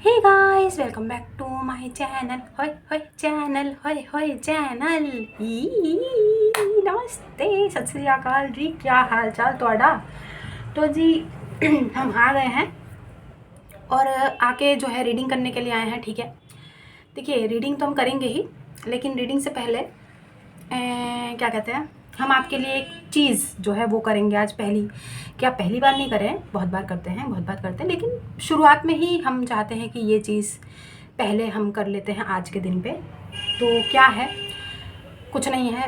Hey guys, welcome back to my channel. होय होय channel, होय होय चैनल। नमस्ते, सत श्री अकाल जी। क्या हाल चाल ਤੁਹਾਡਾ? तो जी हम आ गए हैं और आके जो है रीडिंग करने के लिए आए हैं। ठीक है, देखिए रीडिंग तो हम करेंगे ही, लेकिन रीडिंग से पहले क्या कहते हैं, हम आपके लिए एक चीज़ जो है वो करेंगे आज। क्या पहली बार नहीं करें, बहुत बार करते हैं, बहुत बार करते हैं, लेकिन शुरुआत में ही हम चाहते हैं कि ये चीज़ पहले हम कर लेते हैं आज के दिन पे। तो क्या है, कुछ नहीं है।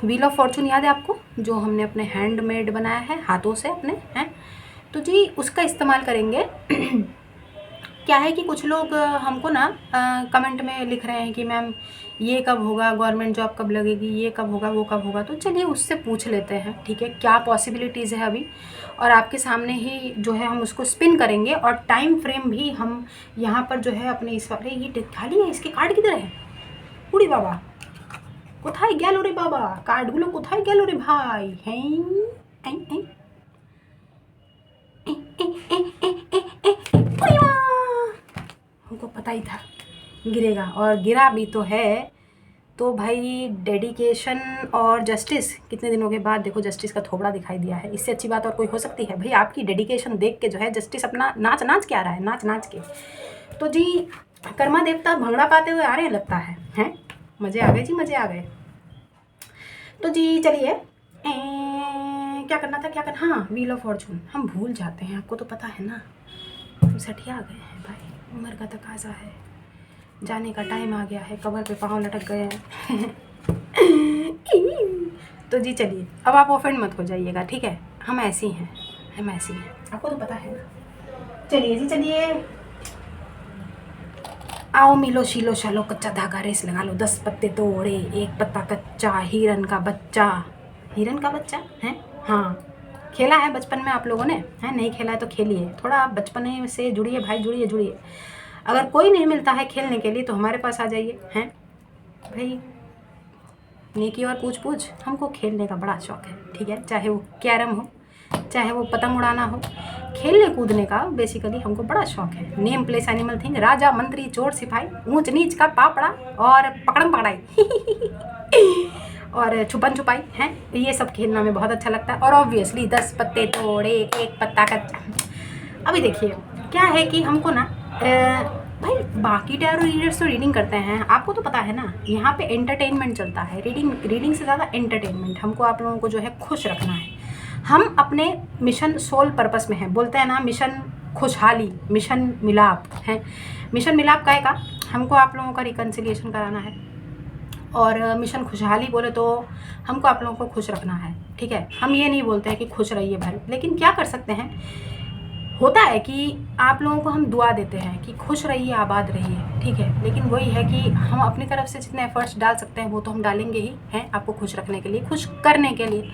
व्हील ऑफ फॉर्चून याद है आपको, जो हमने अपने हैंडमेड बनाया है, हाथों से अपने, हैं? तो जी उसका इस्तेमाल करेंगे। क्या है कि कुछ लोग हमको ना कमेंट में लिख रहे हैं कि मैम ये कब होगा, गवर्नमेंट जॉब कब लगेगी, ये कब होगा, वो कब होगा। तो चलिए उससे पूछ लेते हैं, ठीक है, क्या पॉसिबिलिटीज़ है अभी। और आपके सामने ही जो है हम उसको स्पिन करेंगे, और टाइम फ्रेम भी हम यहाँ पर जो है अपने इस वाले, ये खाली है, इसके कार्ड किधर है? उड़ी बाबा কোথায় গেল রে বাবা, কার্ডগুলো কোথায় গেল রে ভাই? হ্যাঁ, हमको पता ही था गिरेगा, और गिरा भी तो है। तो भाई डेडिकेशन और जस्टिस, कितने दिनों के बाद देखो जस्टिस का थोबड़ा दिखाई दिया है। इससे अच्छी बात और कोई हो सकती है? भाई आपकी डेडिकेशन देख के जो है जस्टिस अपना नाच नाच के आ रहा है, नाच नाच के। तो जी कर्मा देवता भंगड़ा पाते हुए आ रहे हैं, लगता है, हैं? मज़े आ गए जी, मज़े आ गए। तो जी चलिए, क्या करना था, क्या करना, हाँ व्हील ऑफ फॉर्चून हम भूल जाते हैं, आपको तो पता है ना। हम सठिया गए हैं भाई, उम्र का तकाजा है, जाने का टाइम आ गया है, कबर पे पाँव लटक गए हैं। तो जी चलिए, अब आप ऑफेंड मत हो जाइएगा, ठीक है? हम ऐसे ही हैं, हम ऐसे ही हैं, आपको तो पता है ना। चलिए जी चलिए, आओ मिलो शीलो शालो, कच्चा धागा रेस लगा लो, 10 पत्ते तोड़े एक पत्ता कच्चा, हिरन का बच्चा। हिरन का बच्चा है, हाँ खेला है बचपन में आप लोगों ने, है? नहीं खेला है तो खेलिए, थोड़ा आप बचपन से जुड़िए भाई, जुड़िए जुड़िए। अगर कोई नहीं मिलता है खेलने के लिए तो हमारे पास आ जाइए, हैं भाई। नेकी और पूछ पूछ, हमको खेलने का बड़ा शौक है, ठीक है? चाहे वो कैरम हो, चाहे वो पतंग उड़ाना हो, खेलने कूदने का बेसिकली हमको बड़ा शौक है। नेम प्लेस एनिमल थिंग, राजा मंत्री चोर सिपाही, ऊंच नीच का पापड़ा और पकड़म पकड़ाई। और छुपन छुपाई, हैं? ये सब खेलना में बहुत अच्छा लगता है। और ऑब्वियसली 10 पत्ते तोड़े एक पत्ता कच्चा। अभी देखिए क्या है कि हमको ना भाई बाकी टैरो रीडर्स तो रीडिंग करते हैं, आपको तो पता है ना, यहाँ पे एंटरटेनमेंट चलता है। रीडिंग से ज़्यादा एंटरटेनमेंट, हमको आप लोगों को जो है खुश रखना है। हम अपने मिशन सोल पर्पस में हैं, बोलते हैं ना, मिशन खुशहाली, मिशन मिलाप है। मिशन मिलाप का है का, हमको आप लोगों का रिकन्सिलिएशन कराना है। और मिशन खुशहाली बोले तो हमको आप लोगों को खुश रखना है, ठीक है? हम ये नहीं बोलते हैं कि खुश रहिए भाई, लेकिन क्या कर सकते हैं, होता है कि आप लोगों को हम दुआ देते हैं कि खुश रहिए, आबाद रहिए, ठीक है? लेकिन वही है कि हम अपनी तरफ से जितने एफर्ट्स डाल सकते हैं वो तो हम डालेंगे ही, हैं, आपको खुश रखने के लिए, खुश करने के लिए।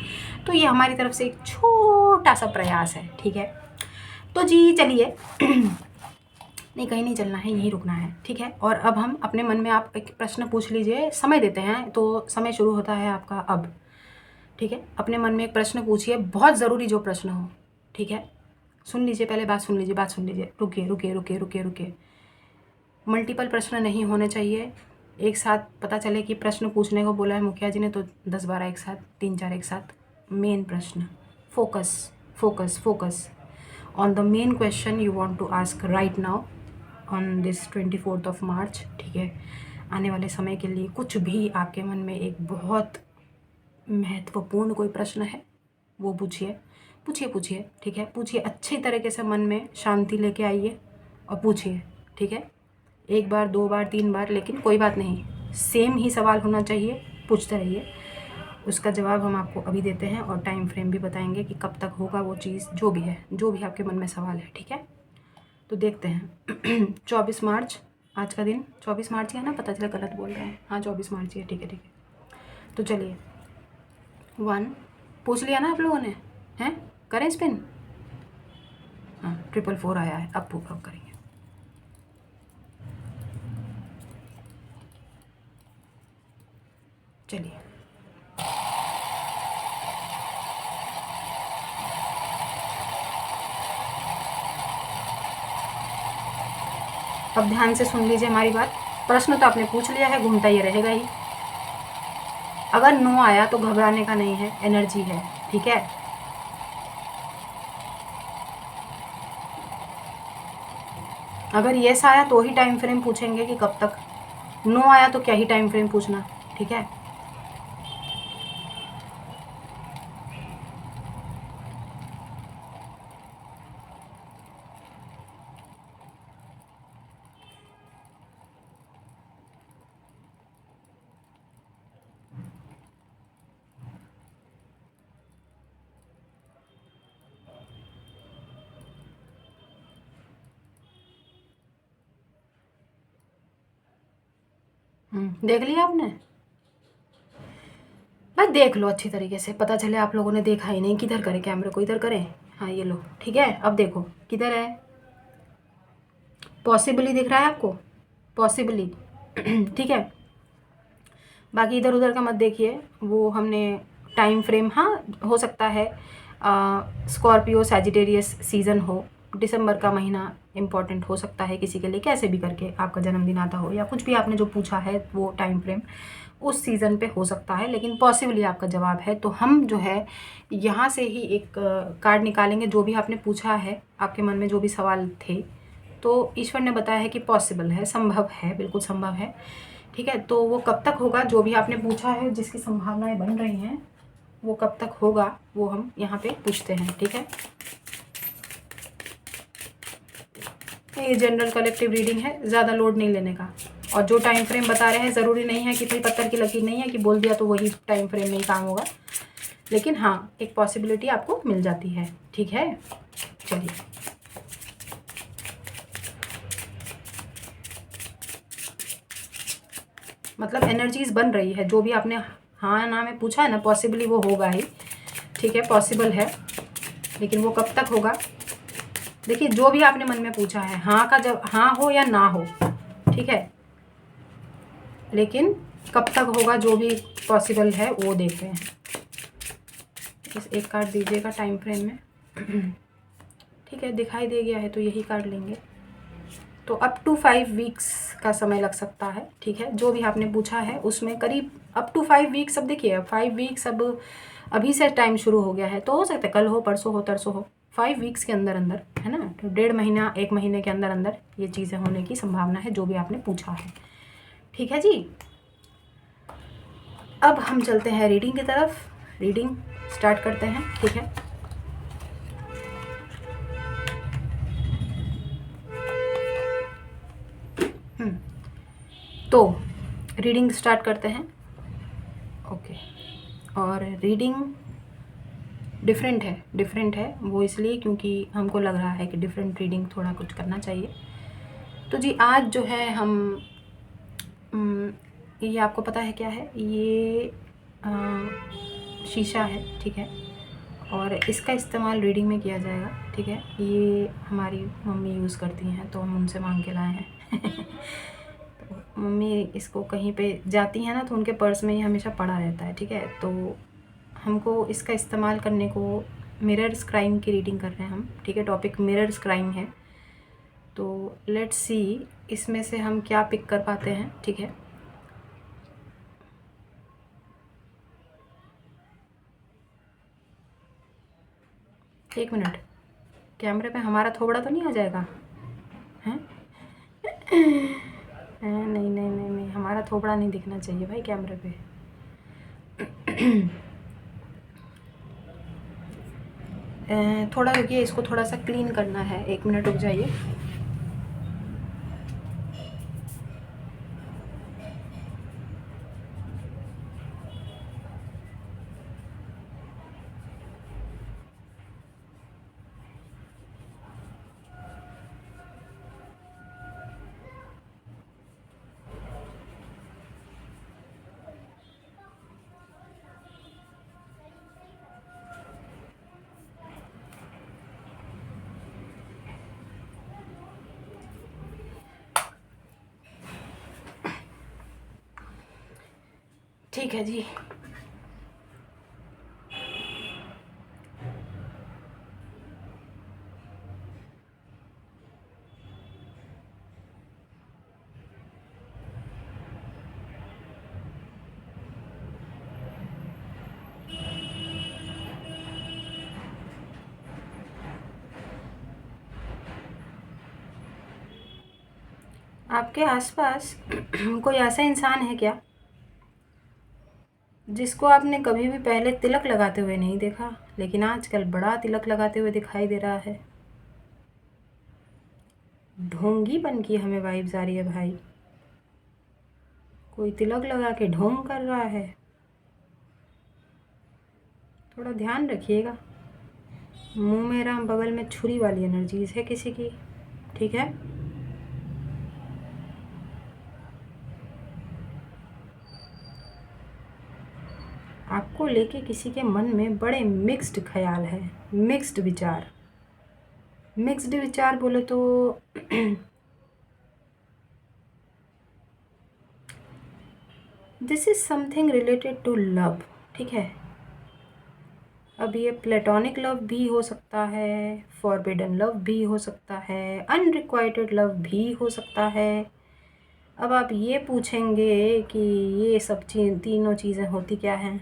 तो ये हमारी तरफ से एक छोटा सा प्रयास है, ठीक है? तो जी चलिए, नहीं कहीं नहीं चलना है, यहीं रुकना है, ठीक है? और अब हम अपने मन में, आप एक प्रश्न पूछ लीजिए, समय देते हैं तो समय शुरू होता है आपका अब, ठीक है? अपने मन में एक प्रश्न पूछिए, बहुत ज़रूरी जो प्रश्न हो, ठीक है? सुन लीजिए, पहले बात सुन लीजिए, बात सुन लीजिए, रुकिए रुकिए रुकिए रुकिए रुकिए। मल्टीपल प्रश्न नहीं होने चाहिए, एक साथ पता चले कि प्रश्न पूछने को बोला है मुखिया जी ने तो 10-12 एक साथ, 3-4 एक साथ। मेन प्रश्न, focus focus focus on the main question you want to ask right now on this 24th of March, ठीक है? आने वाले समय के लिए कुछ भी आपके मन में एक बहुत महत्वपूर्ण कोई प्रश्न है वो पूछिए, पूछिए पूछिए, ठीक है? पूछिए अच्छी तरीके से, मन में शांति लेके आइए और पूछिए, ठीक है? 1 बार 2 बार 3 बार, लेकिन कोई बात नहीं, सेम ही सवाल होना चाहिए, पूछते रहिए। उसका जवाब हम आपको अभी देते हैं और टाइम फ्रेम भी बताएंगे कि कब तक होगा वो चीज़, जो भी है, जो भी आपके मन में सवाल है, ठीक है? तो देखते हैं। 24 मार्च आज का दिन, 24 मार्च ही है ना? पता चला गलत बोल रहे हैं, हाँ 24 मार्च ही है, ठीक है ठीक है। तो चलिए, 1 पूछ लिया ना आप लोगों ने, हैं? करें स्पिन? हाँ 444 आया है, अब करेंगे। चलिए, अब ध्यान से सुन लीजिए हमारी बात। प्रश्न तो आपने पूछ लिया है, घूमता ये रहेगा ही। अगर नो आया तो घबराने का नहीं है, एनर्जी है, ठीक है। अगर यस आया तो ही टाइम फ्रेम पूछेंगे कि कब तक, नो आया तो क्या ही टाइम फ्रेम पूछना, ठीक है। देख लिया आपने? भाई देख लो अच्छी तरीके से, पता चले आप लोगों ने देखा ही नहीं। किधर करें कैमरे को, इधर करें, हाँ ये लो, ठीक है। अब देखो किधर है, पॉसिबली दिख रहा है आपको, पॉसिबली ठीक है। बाकी इधर उधर का मत देखिए, वो हमने टाइम फ्रेम, हाँ हो सकता है स्कॉर्पियो सैजिटेरियस सीज़न हो, दिसंबर का महीना इम्पॉर्टेंट हो सकता है किसी के लिए, कैसे भी करके आपका जन्मदिन आता हो, या कुछ भी आपने जो पूछा है वो टाइम फ्रेम उस सीज़न पे हो सकता है, लेकिन पॉसिबली आपका जवाब है। तो हम जो है यहाँ से ही एक कार्ड निकालेंगे, जो भी आपने पूछा है, आपके मन में जो भी सवाल थे, तो ईश्वर ने बताया है कि पॉसिबल है, संभव है, बिल्कुल संभव है, ठीक है। तो वो कब तक होगा, जो भी आपने पूछा है, जिसकी संभावनाएं बन रही हैं, वो कब तक होगा, वो हम यहाँ पे पूछते हैं, ठीक है। ये जनरल कलेक्टिव रीडिंग है, ज़्यादा लोड नहीं लेने का। और जो टाइम फ्रेम बता रहे हैं, ज़रूरी नहीं है कि कोई पत्थर की लकीर नहीं है कि बोल दिया तो वही टाइम फ्रेम में ही काम होगा, लेकिन हाँ एक पॉसिबिलिटी आपको मिल जाती है, ठीक है। चलिए, मतलब एनर्जीज बन रही है, जो भी आपने हाँ ना में पूछा है ना, पॉसिबली वो होगा ही, ठीक है, पॉसिबल है, लेकिन वो कब तक होगा। देखिए जो भी आपने मन में पूछा है, हाँ का जब हाँ हो या ना हो, ठीक है, लेकिन कब तक होगा, जो भी पॉसिबल है वो देख रहे हैं। इस एक कार्ड दीजिएगा टाइम फ्रेम में ठीक है, दिखाई दे गया है तो यही कार्ड लेंगे। तो अप टू 5 वीक्स का समय लग सकता है, ठीक है, जो भी आपने पूछा है उसमें करीब अप टू 5 वीक्स। अब देखिए 5 वीक्स अब अभी से टाइम शुरू हो गया है, तो हो सकता है कल हो, परसों हो, तरसों हो, 5 वीक्स के अंदर अंदर, है ना, तो 1.5 महीना 1 महीने के अंदर अंदर ये चीज़ें होने की संभावना है, जो भी आपने पूछा है, ठीक है जी। अब हम चलते हैं रीडिंग की तरफ, रीडिंग स्टार्ट करते हैं, ठीक है। तो रीडिंग स्टार्ट करते हैं, ओके। और रीडिंग डिफरेंट है वो इसलिए क्योंकि हमको लग रहा है कि डिफरेंट रीडिंग थोड़ा कुछ करना चाहिए। तो जी आज जो है हम ये आपको पता है क्या है, ये शीशा है, ठीक है, और इसका इस्तेमाल रीडिंग में किया जाएगा, ठीक है। ये हमारी मम्मी यूज़ करती हैं, तो हम उनसे मांग के लाए हैं तो मम्मी इसको कहीं पे जाती हैं ना, तो उनके पर्स में ये हमेशा पड़ा रहता है, ठीक है। तो हमको इसका इस्तेमाल करने को, मिरर स्क्राइम की रीडिंग कर रहे हैं हम, ठीक है, टॉपिक मिरर स्क्राइम है। तो लेट्स सी इसमें से हम क्या पिक कर पाते हैं, ठीक है। एक मिनट, कैमरे पे हमारा थोबड़ा तो नहीं आ जाएगा, हैं नहीं नहीं नहीं नहीं, हमारा थोबड़ा नहीं दिखना चाहिए भाई कैमरे पे थोड़ा रुकिए, इसको थोड़ा सा क्लीन करना है, 1 मिनट रुक जाइए। ठीक है जी, आपके आसपास कोई ऐसा इंसान है क्या जिसको आपने कभी भी पहले तिलक लगाते हुए नहीं देखा, लेकिन आजकल बड़ा तिलक लगाते हुए दिखाई दे रहा है? ढोंगीपन की हमें वाइब्स आ रही है भाई। कोई तिलक लगा के ढोंग कर रहा है। थोड़ा ध्यान रखिएगा। मुंह में राम बगल में छुरी वाली एनर्जीज है किसी की, ठीक है? आपको लेके किसी के मन में बड़े मिक्स्ड ख्याल है, मिक्स्ड विचार। मिक्स्ड विचार बोले तो this is something related to love, ठीक है? अब ये प्लेटोनिक लव भी हो सकता है, फॉरबिडन लव भी हो सकता है, अनरिक्वाइटेड लव भी हो सकता है। अब आप ये पूछेंगे कि ये सब तीनों चीज़ें होती क्या हैं?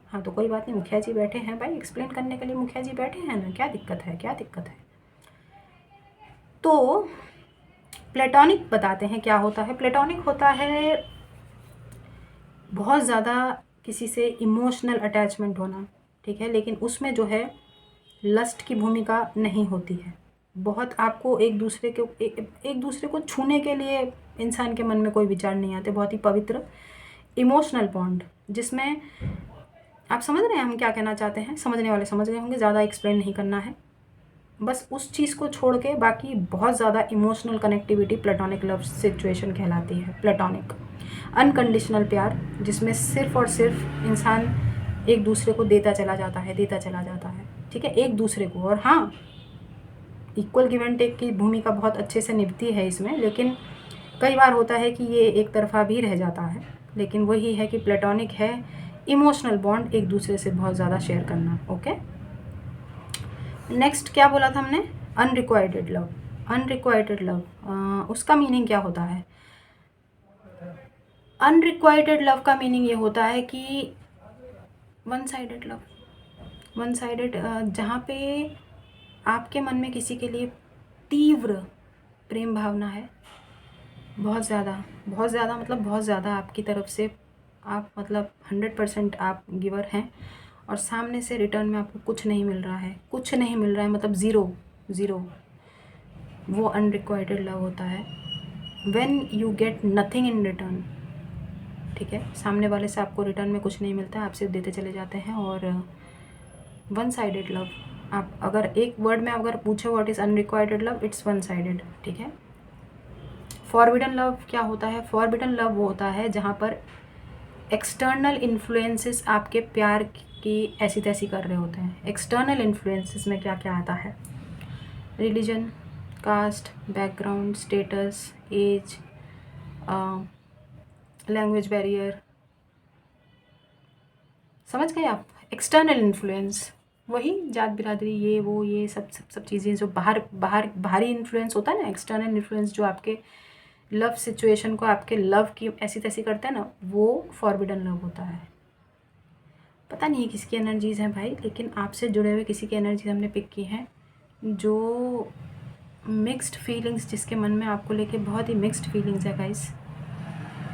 हाँ तो कोई बात नहीं, मुखिया जी बैठे हैं भाई, एक्सप्लेन करने के लिए मुखिया जी बैठे हैं ना। क्या दिक्कत है, क्या दिक्कत है? तो प्लेटोनिक बताते हैं क्या होता है। प्लेटोनिक होता है बहुत ज़्यादा किसी से इमोशनल अटैचमेंट होना, ठीक है? लेकिन उसमें जो है लस्ट की भूमिका नहीं होती है। बहुत आपको एक दूसरे को छूने के लिए इंसान के मन में कोई विचार नहीं आते। बहुत ही पवित्र इमोशनल बॉन्ड, जिसमें आप समझ रहे हैं हम क्या कहना चाहते हैं? समझने वाले समझ गए होंगे, ज़्यादा एक्सप्लेन नहीं करना है। बस उस चीज़ को छोड़ के बाकी बहुत ज़्यादा emotional connectivity platonic love situation कहलाती है। प्लेटोनिक अनकंडीशनल प्यार, जिसमें सिर्फ़ और सिर्फ इंसान एक दूसरे को देता चला जाता है, देता चला जाता है, ठीक है? एक दूसरे को। और हाँ, इक्वल गिव एंड टेक की भूमिका बहुत अच्छे से निभती है इसमें, लेकिन कई बार होता है कि ये एक तरफा भी रह जाता है। लेकिन वही है कि प्लेटोनिक है इमोशनल बॉन्ड, एक दूसरे से बहुत ज़्यादा शेयर करना। ओके, नेक्स्ट क्या बोला था हमने? Unrequited love. अनरिक्वाइटेड लव उसका मीनिंग क्या होता है? अनरिक्वाइटेड लव का मीनिंग ये होता है कि one sided love. One sided, जहाँ पे आपके मन में किसी के लिए तीव्र प्रेम भावना है, बहुत ज़्यादा मतलब बहुत ज़्यादा आपकी तरफ से, आप मतलब 100% आप गिवर हैं, और सामने से रिटर्न में आपको कुछ नहीं मिल रहा है, कुछ नहीं मिल रहा है, मतलब ज़ीरो ज़ीरो। वो अनरिक्वाइटेड लव होता है। When you get nothing in return, ठीक है? सामने वाले से आपको रिटर्न में कुछ नहीं मिलता है, आप सिर्फ देते चले जाते हैं। और वन साइडेड लव, आप अगर एक वर्ड में अगर पूछो what is unrequited love, it's one sided, ठीक है? फॉरबिडन लव क्या होता है? फॉरबिडन लव वो होता है जहाँ पर एक्सटर्नल इन्फ्लुएंसेस आपके प्यार की ऐसी तैसी कर रहे होते हैं। एक्सटर्नल इन्फ्लुएंसेस में क्या क्या आता है? Religion, caste, background, status, age, language barrier, समझ गए आप? एक्सटर्नल इन्फ्लुएंस, वही जात बिरादरी, ये वो, ये सब चीज़ें जो बाहरी इन्फ्लुएंस होता है ना, एक्सटर्नल इन्फ्लुएंस जो आपके लव सिचुएशन को, आपके लव की ऐसी तैसी करते हैं ना, वो फॉरबिडन लव होता है। पता नहीं किसकी एनर्जीज़ हैं भाई, लेकिन आपसे जुड़े हुए किसी की एनर्जीज हमने पिक की हैं, जो मिक्स्ड फीलिंग्स, जिसके मन में आपको लेके बहुत ही मिक्स्ड फीलिंग्स है गाइस,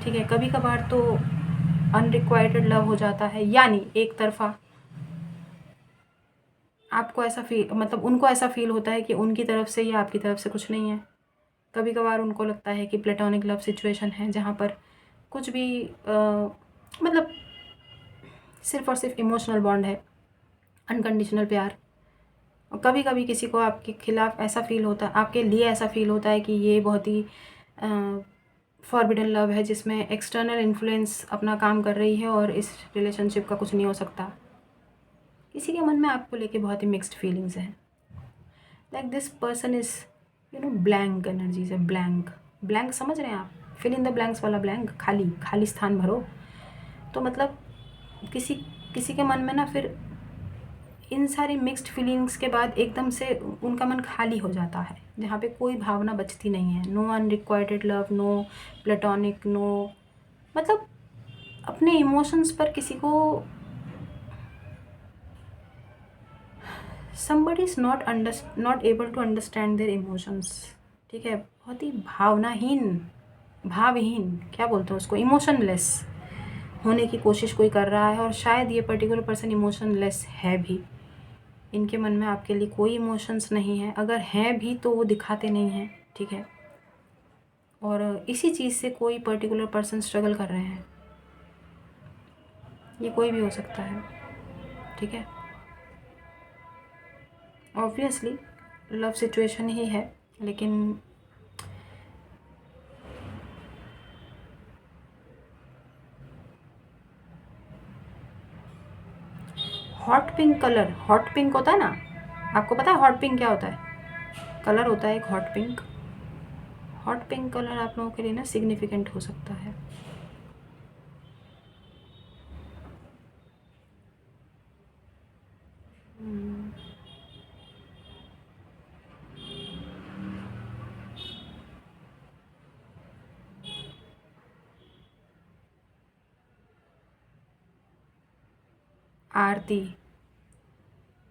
ठीक है? कभी कभार तो अनरिक्वाइटेड लव हो जाता है, यानी एक तरफा आपको ऐसा फील, मतलब उनको ऐसा फील होता है कि उनकी तरफ से या आपकी तरफ से कुछ नहीं है। कभी कभार उनको लगता है कि प्लेटोनिक लव सिचुएशन है जहाँ पर कुछ भी मतलब सिर्फ़ और सिर्फ इमोशनल बॉन्ड है, अनकंडीशनल प्यार। और कभी कभी किसी को आपके खिलाफ ऐसा फील होता है, आपके लिए ऐसा फील होता है कि ये बहुत ही फॉरबिडन लव है, जिसमें एक्सटर्नल इन्फ्लुएंस अपना काम कर रही है और इस रिलेशनशिप का कुछ नहीं हो सकता। किसी के मन में आपको लेके बहुत ही मिक्स्ड फीलिंग्स हैं, like this person is blank energies है। ब्लैंक, ब्लैंक समझ रहे हैं आप? फिल इन द ब्लैंक्स वाला ब्लैंक, खाली खाली स्थान भरो। तो मतलब किसी किसी के मन में ना फिर इन सारी मिक्स्ड फीलिंग्स के बाद एकदम से उनका मन खाली हो जाता है, जहाँ पे कोई भावना बचती नहीं है। No unrequited love, no platonic, no, मतलब अपने इमोशंस पर किसी को, somebody is not able to understand their emotions, ठीक है? बहुत ही भावनाहीन भावहीन, क्या बोलते हैं उसको, इमोशनलेस होने की कोशिश कोई कर रहा है, और शायद ये पर्टिकुलर पर्सन इमोशनलेस है भी। इनके मन में आपके लिए कोई इमोशंस नहीं है, अगर हैं भी तो वो दिखाते नहीं हैं, ठीक है। और इसी चीज़ से कोई पर्टिकुलर पर्सन स्ट्रगल कर रहे हैं, ये कोई भी हो सकता है, ठीक है। ऑब्वियसली लव सिचुएशन ही है, लेकिन hot pink colour, hot pink होता है ना, आपको पता है हॉट पिंक क्या होता है? कलर होता है एक hot pink. Hot pink colour आप लोगों के लिए ना सिग्निफिकेंट हो सकता है। आरती,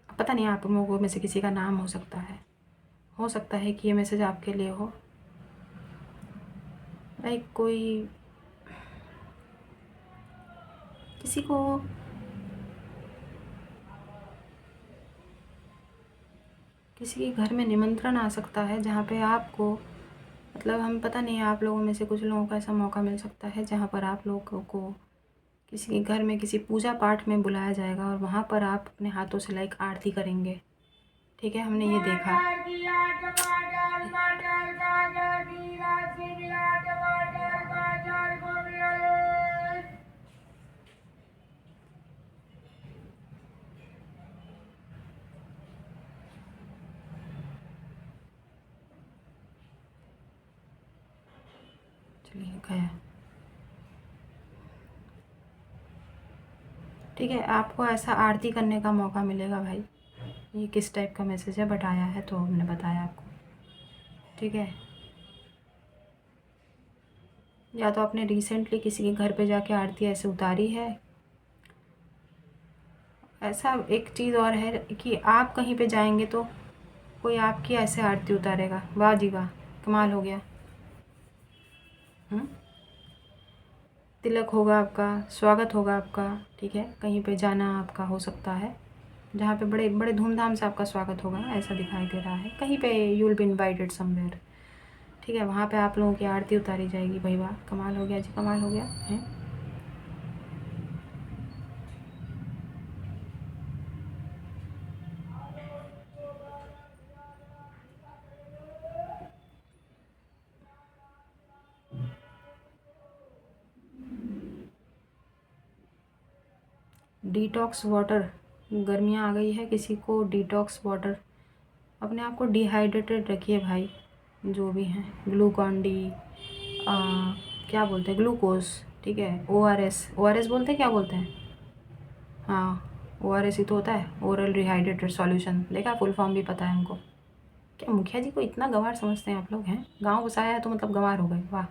पता नहीं आप लोगों में से किसी का नाम हो सकता है कि ये मैसेज आपके लिए हो। लाइक कोई किसी को किसी के घर में निमंत्रण आ सकता है, जहाँ पे आपको, मतलब हम पता नहीं, आप लोगों में से कुछ लोगों को ऐसा मौका मिल सकता है जहाँ पर आप लोगों को किसी के घर में किसी पूजा पाठ में बुलाया जाएगा, और वहाँ पर आप अपने हाथों से लाइक आरती करेंगे, ठीक है। हमने ये देखा। चलिए गया, ठीक है। आपको ऐसा आरती करने का मौका मिलेगा भाई। ये किस टाइप का मैसेज है बट आया है तो हमने बताया आपको, ठीक है। या तो आपने रिसेंटली किसी के घर पे जाके आरती ऐसे उतारी है। ऐसा एक चीज़ और है कि आप कहीं पे जाएंगे तो कोई आपकी ऐसे आरती उतारेगा, वाह जी वाह, कमाल हो गया। तिलक होगा आपका, स्वागत होगा आपका, ठीक है। कहीं पे जाना आपका हो सकता है जहाँ पे बड़े बड़े धूमधाम से आपका स्वागत होगा, ऐसा दिखाई दे रहा है। कहीं पे you will be invited somewhere, ठीक है। वहाँ पे आप लोगों की आरती उतारी जाएगी। भाई वाह, कमाल हो गया जी, कमाल हो गया है। डिटॉक्स वाटर, गर्मियाँ आ गई है, किसी को डिटॉक्स वाटर, अपने आप को डिहाइड्रेटेड रखिए भाई। जो भी हैं, ग्लूकॉन डी, क्या बोलते हैं, ग्लूकोज, ठीक है। ओ आर एस बोलते हैं, क्या बोलते हैं, हाँ ओ आर एस ही तो होता है, ओरल रिहाइड्रेटेड सॉल्यूशन। देखा, फुल फॉर्म भी पता है हमको। क्या मुखिया जी को इतना गंवार समझते हैं आप लोग, हैं? गांव बसाया है तो मतलब गंवार हो गए, वाह।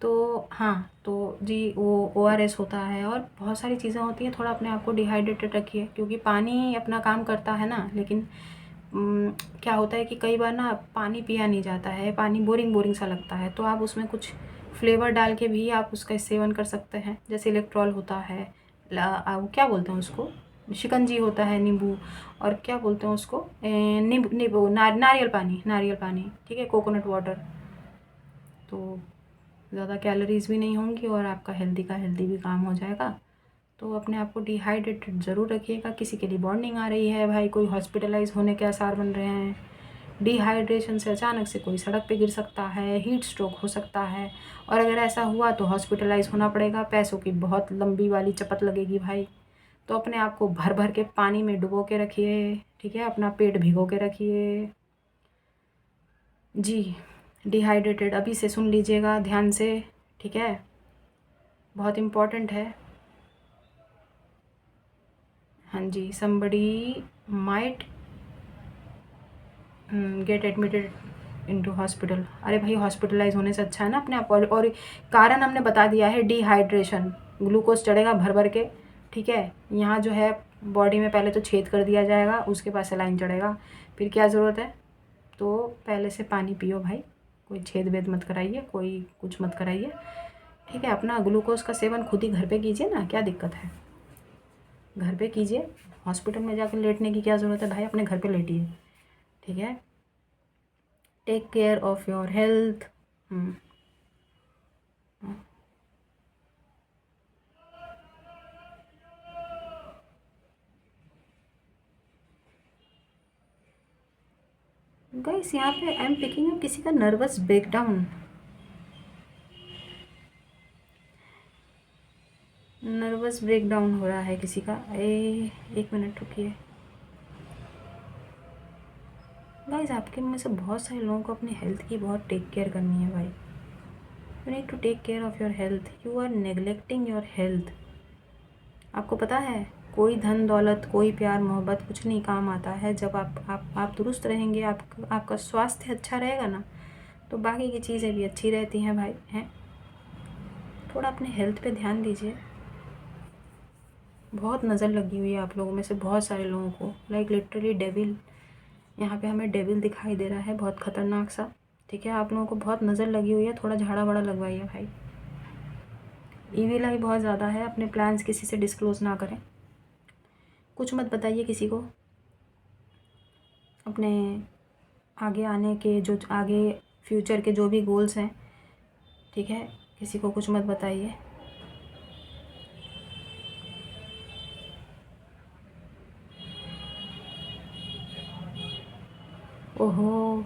तो हाँ, तो जी वो ओ आर एस होता है, और बहुत सारी चीज़ें होती हैं। थोड़ा अपने आप को डिहाइड्रेटेड रखिए, क्योंकि पानी अपना काम करता है ना, लेकिन क्या होता है कि कई बार ना पानी पिया नहीं जाता है, पानी बोरिंग बोरिंग सा लगता है, तो आप उसमें कुछ फ्लेवर डाल के भी आप उसका सेवन कर सकते हैं। जैसे इलेक्ट्रॉल होता है, क्या बोलते हैं उसको, शिकंजी होता है, नींबू, और क्या बोलते हैं उसको, नींबू नारियल पानी, ठीक है, कोकोनट वाटर। तो ज़्यादा कैलोरीज़ भी नहीं होंगी और आपका हेल्दी का हेल्दी भी काम हो जाएगा। तो अपने आप को डिहाइड्रेटेड ज़रूर रखिएगा। किसी के लिए बॉन्डिंग आ रही है भाई, कोई हॉस्पिटलाइज होने के आसार बन रहे हैं, डिहाइड्रेशन से अचानक से कोई सड़क पे गिर सकता है, हीट स्ट्रोक हो सकता है, और अगर ऐसा हुआ तो हॉस्पिटलाइज होना पड़ेगा, पैसों की बहुत लंबी वाली चपत लगेगी भाई। तो अपने आप को भर भर के पानी में डुबो के रखिए, ठीक है, अपना पेट भिगो के रखिए जी। डिहाइड्रेटेड अभी से सुन लीजिएगा ध्यान से, ठीक है, बहुत इम्पॉर्टेंट है। हाँ जी, somebody might gate admitted into hospital. अरे भाई, हॉस्पिटलाइज होने से अच्छा है ना अपने आप, और कारण हमने बता दिया है, डिहाइड्रेशन। ग्लूकोज चढ़ेगा भर भर के, ठीक है। यहाँ जो है बॉडी में पहले तो छेद कर दिया जाएगा, उसके बाद सलाइन चढ़ेगा, फिर क्या ज़रूरत है। तो पहले से पानी पियो भाई, कोई छेद वेद मत कराइए, कोई कुछ मत कराइए, ठीक है। अपना ग्लूकोज का सेवन खुद ही घर पे कीजिए ना, क्या दिक्कत है, घर पे कीजिए। हॉस्पिटल में जाकर लेटने की क्या ज़रूरत है भाई, अपने घर पे लेटिए, ठीक है। Take care of your health. Guys यहाँ पे आई एम पिकिंग अप किसी का नर्वस ब्रेकडाउन, नर्वस ब्रेकडाउन हो रहा है किसी का। एक मिनट रुकिए गाइस, आपके में से बहुत सारे लोगों को अपनी हेल्थ की बहुत टेक केयर करनी है भाई। You need to take care of your health, you are neglecting your health. आपको पता है कोई धन दौलत, कोई प्यार मोहब्बत कुछ नहीं काम आता है। जब आप दुरुस्त रहेंगे, आपका स्वास्थ्य अच्छा रहेगा ना, तो बाकी की चीज़ें भी अच्छी रहती हैं भाई, हैं। थोड़ा अपने हेल्थ पे ध्यान दीजिए। बहुत नज़र लगी हुई है आप लोगों में से बहुत सारे लोगों को, लाइक लिटरली डेविल, यहाँ पे हमें डेविल दिखाई दे रहा है, बहुत ख़तरनाक सा, ठीक है। आप लोगों को बहुत नज़र लगी हुई है, थोड़ा झाड़ा बड़ा लगवाइए भाई। ईविल आई बहुत ज़्यादा है, अपने प्लान्स किसी से डिस्क्लोज़ ना करें, कुछ मत बताइए किसी को, अपने आगे आने के जो आगे फ्यूचर के जो भी गोल्स हैं, ठीक है, किसी को कुछ मत बताइए। ओहो,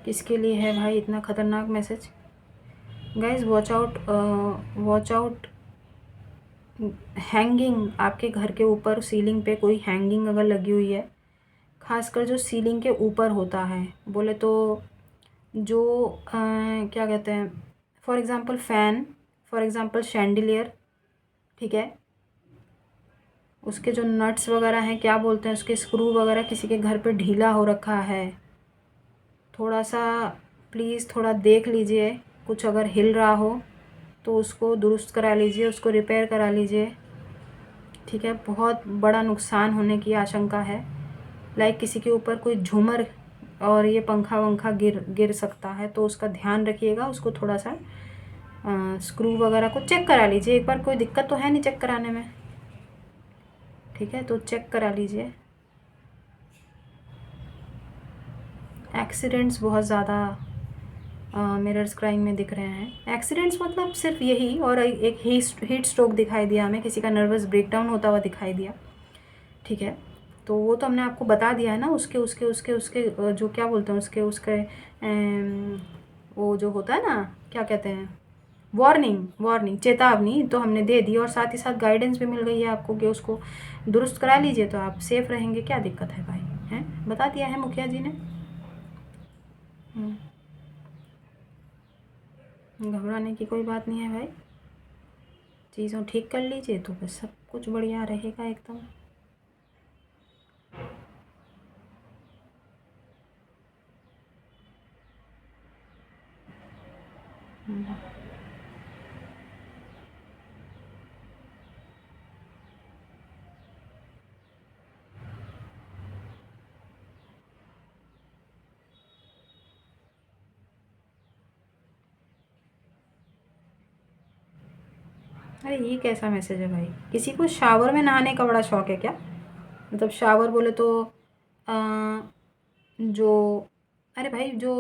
किसके लिए है भाई इतना ख़तरनाक message. Guys watch out hanging, आपके घर के ऊपर सीलिंग पे कोई हैंगिंग अगर लगी हुई है, खासकर जो सीलिंग के ऊपर होता है, बोले तो जो क्या कहते हैं, for example fan, for example chandelier, ठीक है, उसके जो नट्स वगैरह हैं, क्या बोलते हैं, उसके स्क्रू वगैरह किसी के घर पे ढीला हो रखा है, थोड़ा सा प्लीज़ थोड़ा देख लीजिए, कुछ अगर हिल रहा हो तो उसको दुरुस्त करा लीजिए, उसको रिपेयर करा लीजिए, ठीक है। बहुत बड़ा नुकसान होने की आशंका है, लाइक किसी के ऊपर कोई झूमर और ये पंखा वंखा गिर सकता है, तो उसका ध्यान रखिएगा, उसको थोड़ा सा स्क्रू वगैरह को चेक करा लीजिए एक बार, कोई दिक्कत तो है नहीं चेक कराने में, ठीक है, तो चेक करा लीजिए। एक्सीडेंट्स बहुत ज़्यादा मिरर्स क्राइम में दिख रहे हैं। एक्सीडेंट्स मतलब सिर्फ यही, और एक हीट स्ट्रोक दिखाई दिया हमें, किसी का नर्वस ब्रेकडाउन होता हुआ दिखाई दिया, ठीक है। तो वो तो हमने आपको बता दिया है ना, उसके उसके उसके उसके जो क्या बोलते हैं, उसके उसके वो जो होता है ना, क्या कहते हैं, वार्निंग चेतावनी तो हमने दे दी, और साथ ही साथ गाइडेंस भी मिल गई है आपको कि उसको दुरुस्त करा लीजिए, तो आप सेफ़ रहेंगे, क्या दिक्कत है भाई, हैं, बता दिया है मुखिया जी ने। घबराने की कोई बात नहीं है भाई, चीज़ों ठीक कर लीजिए तो बस सब कुछ बढ़िया रहेगा एकदम। अरे ये कैसा मैसेज है भाई, किसी को शावर में नहाने का बड़ा शौक है क्या, मतलब शावर बोले तो आ, जो, अरे भाई जो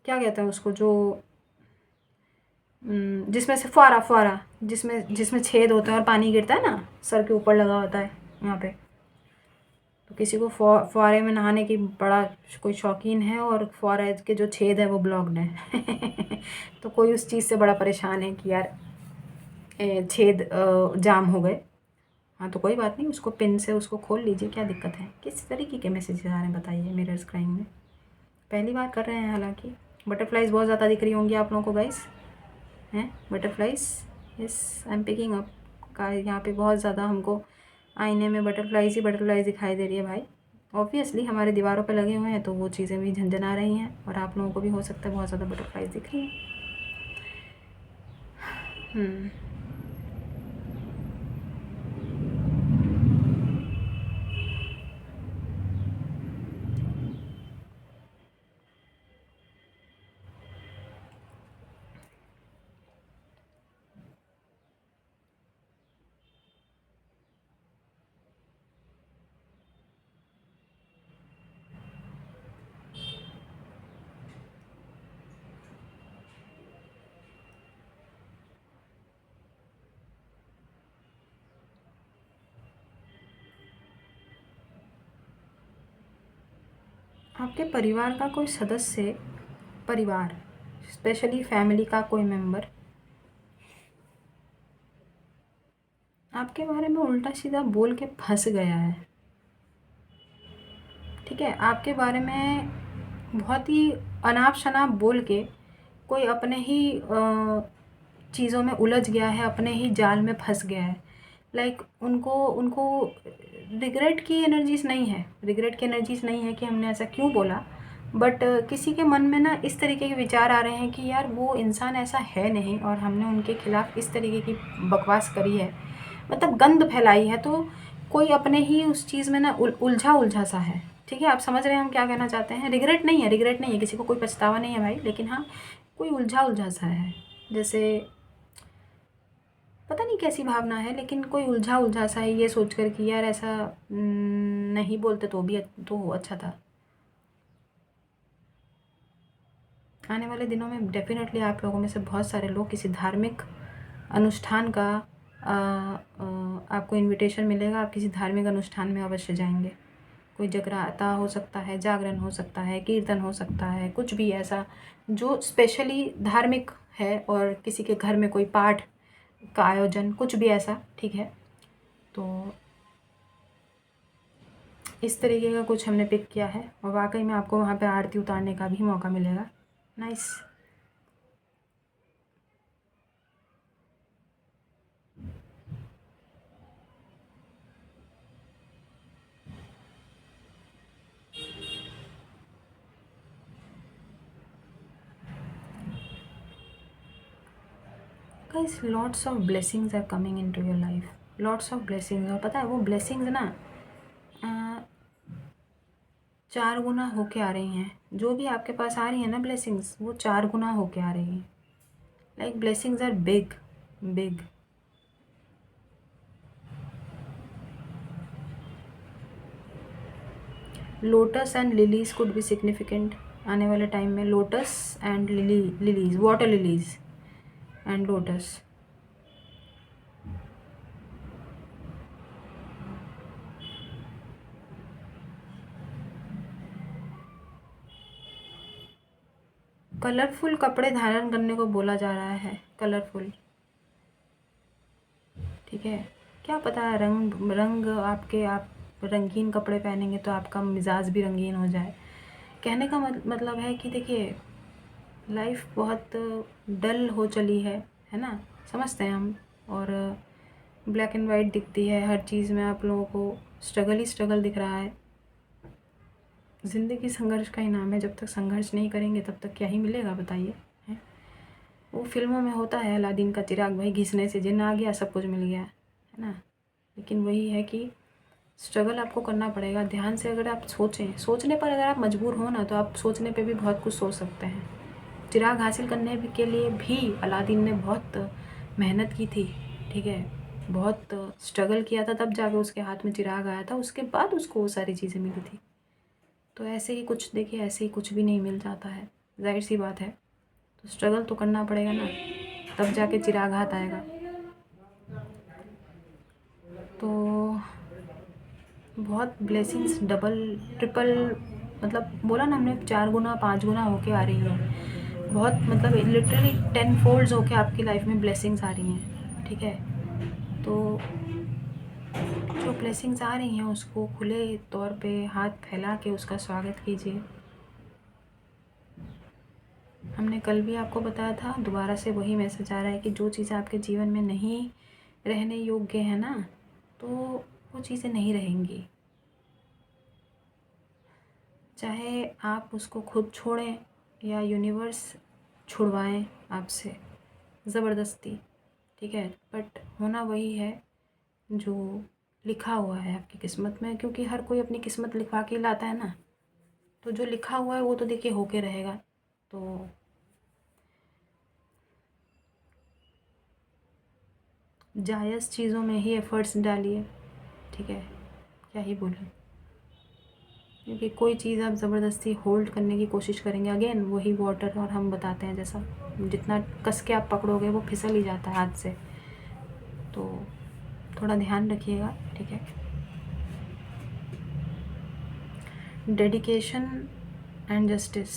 क्या कहते हैं उसको, जो जिसमें से फुहारा फुहारा, जिसमें जिसमें छेद होता है और पानी गिरता है ना, सर के ऊपर लगा होता है यहाँ पे, तो किसी को फुहारे में नहाने की बड़ा कोई शौकीन है, और फुहारे के जो छेद है वो ब्लॉक्ड है तो कोई उस चीज़ से बड़ा परेशान है कि यार छेद जाम हो गए। हाँ तो कोई बात नहीं, उसको पिन से उसको खोल लीजिए, क्या दिक्कत है। किस तरीके के मैसेजेस आ रहे हैं बताइए मिरर्स क्राइम में, पहली बार कर रहे हैं हालांकि। बटरफ्लाइज बहुत ज़्यादा दिख रही होंगी आप लोगों को गाइस, हैं butterflies, yes I am picking up का, यहाँ पे बहुत ज़्यादा हमको आईने में बटरफ्लाइज ही बटरफ्लाइज दिखाई दे रही है भाई। ऑब्वियसली हमारे दीवारों पे लगे हुए हैं तो वो चीज़ें भी झंझना रही हैं, और आप लोगों को भी हो सकता है बहुत ज़्यादा बटरफ्लाइज दिख रही हैं। आपके परिवार का कोई सदस्य, परिवार स्पेशली फैमिली का कोई मेंबर आपके बारे में उल्टा सीधा बोल के फंस गया है। ठीक है, आपके बारे में बहुत ही अनाप शनाप बोल के कोई अपने ही चीज़ों में उलझ गया है, अपने ही जाल में फंस गया है। लाइक उनको उनको रिग्रेट की एनर्जीज़ नहीं है, रिग्रेट की एनर्जीज़ नहीं है कि हमने ऐसा क्यों बोला, बट किसी के मन में ना इस तरीके के विचार आ रहे हैं कि यार वो इंसान ऐसा है नहीं और हमने उनके खिलाफ़ इस तरीके की बकवास करी है, मतलब गंद फैलाई है, तो कोई अपने ही उस चीज़ में ना उलझा सा है। ठीक है, आप समझ रहे हैं हम क्या कहना चाहते हैं। रिग्रेट नहीं है, रिग्रेट नहीं है, किसी को कोई पछतावा नहीं है भाई, लेकिन हाँ कोई उलझा सा है। जैसे पता नहीं कैसी भावना है, लेकिन कोई उलझा सा है ये सोच कर कि यार ऐसा नहीं बोलते तो अच्छा था। आने वाले दिनों में डेफिनेटली आप लोगों में से बहुत सारे लोग किसी धार्मिक अनुष्ठान का आपको इनविटेशन मिलेगा, आप किसी धार्मिक अनुष्ठान में अवश्य जाएंगे। कोई जगराता हो सकता है, जागरण हो सकता है, कीर्तन हो सकता है, कुछ भी ऐसा जो स्पेशली धार्मिक है, और किसी के घर में कोई पाठ का आयोजन, कुछ भी ऐसा। ठीक है, तो इस तरीके का कुछ हमने पिक किया है, और वाकई में आपको वहाँ पे आरती उतारने का भी मौका मिलेगा। Nice. Guys, lots of blessings are coming into your life, lots of blessings. और पता है वो ब्लेसिंग्स ना 4 गुना होके आ रही हैं। जो भी आपके पास आ रही है ना ब्लेसिंग्स, वो 4 गुना होके आ रही हैं। Like blessings are big big. Lotus and lilies could be significant आने वाले टाइम में। Lotus and lilies, water lilies and lotus. Colourful कपड़े धारण करने को बोला जा रहा है, कलरफुल। ठीक है, क्या पता है रंग रंग आपके, आप रंगीन कपड़े पहनेंगे तो आपका मिजाज भी रंगीन हो जाए। कहने का मतलब है कि देखिए लाइफ बहुत डल हो चली है ना, समझते हैं हम। और ब्लैक एंड वाइट दिखती है हर चीज़ में, आप लोगों को स्ट्रगल ही स्ट्रगल दिख रहा है। ज़िंदगी संघर्ष का ही नाम है, जब तक संघर्ष नहीं करेंगे तब तक क्या ही मिलेगा बताइए। हैं, वो फिल्मों में होता है अलादीन का चिराग, भाई घिसने से जिन्न आ गया, सब कुछ मिल गया, है ना। लेकिन वही है कि स्ट्रगल आपको करना पड़ेगा ध्यान से। अगर आप सोचें, सोचने पर अगर आप मजबूर हो ना, तो आप सोचने पे भी बहुत कुछ सोच सकते हैं। चिराग हासिल करने के लिए भी अलादीन ने बहुत मेहनत की थी। ठीक है, बहुत स्ट्रगल किया था, तब जाके उसके हाथ में चिराग आया था, उसके बाद उसको वो सारी चीज़ें मिली थी। तो ऐसे ही कुछ देखिए, ऐसे ही कुछ भी नहीं मिल जाता है, जाहिर सी बात है। तो स्ट्रगल तो करना पड़ेगा ना, तब जाके चिराग हाथ आएगा। तो बहुत ब्लेसिंग्स डबल ट्रिपल, मतलब बोला ना हमने 4 गुना 5 गुना होके आ रही है। बहुत मतलब लिटरली 10 फोल्ड्स होके आपकी लाइफ में ब्लेसिंग्स आ रही हैं। ठीक है, तो जो ब्लेसिंग्स आ रही हैं उसको खुले तौर पे हाथ फैला के उसका स्वागत कीजिए। हमने कल भी आपको बताया था, दोबारा से वही मैसेज आ रहा है कि जो चीज़ें आपके जीवन में नहीं रहने योग्य है ना, तो वो चीज़ें नहीं रहेंगी। चाहे आप उसको खुद छोड़ें या यूनिवर्स छुड़वाएं आपसे ज़बरदस्ती। ठीक है, बट होना वही है जो लिखा हुआ है आपकी किस्मत में, क्योंकि हर कोई अपनी किस्मत लिखवा के लाता है ना। तो जो लिखा हुआ है वो तो देखिए होके रहेगा। तो जायज़ चीज़ों में ही एफ़र्ट्स डालिए। ठीक है, क्या ही बोलूं, क्योंकि कोई चीज़ आप ज़बरदस्ती होल्ड करने की कोशिश करेंगे, अगेन वही वाटर, और हम बताते हैं जैसा जितना कस के आप पकड़ोगे वो फिसल ही जाता है हाथ से। तो थोड़ा ध्यान रखिएगा। ठीक है, डेडिकेशन एंड जस्टिस।